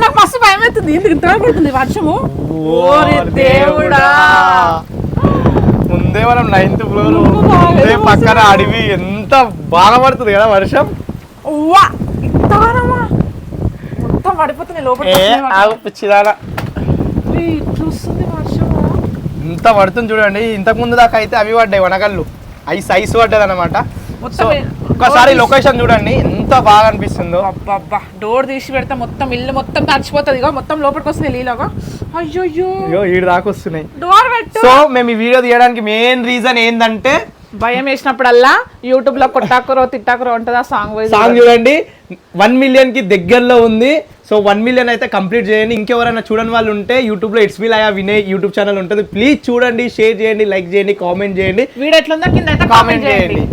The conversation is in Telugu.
నాకు మస్తు భయం అవుతుంది. ఎందుకు ఇంత పడుతుంది వర్షము? దేవుడా, ముందే మనం 9th ఫ్లోర్, ముందే పక్కన అడవి, ఎంత బాగా పడుతుంది కదా వర్షం. మొత్తం పడిపోతుంది లోపల. పిచ్చిదానా చూస్తుంది వర్షము ఇంత పడుతుంది చూడండి. ఇంతకు ముందు దాకా అయితే అవి పడ్డాయి వనగళ్ళు, ఐస్ పడ్డది అనమాట. ఒకసారి లొకేషన్ చూడండి ఎంత బాగా అనిపిస్తుందో. అబ్బా డోర్ తీసి పెడితే మొత్తం ఇల్లు మొత్తం తడిచిపోతుంది. ఇక మొత్తం లోపలికి వస్తుంది నీళ్ళగా. అయ్యో ఈడు దాకా వస్తున్నాయి. డోర్ పెట్టు. సో మేము ఈ వీడియో తీయడానికి మెయిన్ రీజన్ ఏంటంటే భయం వేసినప్పుడల్లా యూట్యూబ్ లో కొట్టాకురో తిట్టాకురో ఉంటుందా సాంగ్ చూడండి. 1 million కి దగ్గరలో ఉంది. సో 1 million అయితే కంప్లీట్ చేయండి. ఇంకెవరైనా చూడని వాళ్ళు ఉంటే యూట్యూబ్ లో it's me Laya Vinay YouTube channel ఉంటుంది. ప్లీజ్ చూడండి, షేర్ చేయండి, లైక్ చేయండి, కామెంట్ చేయండి. వీడియో ఎట్లుందో కింద అయితే కామెంట్ చేయండి.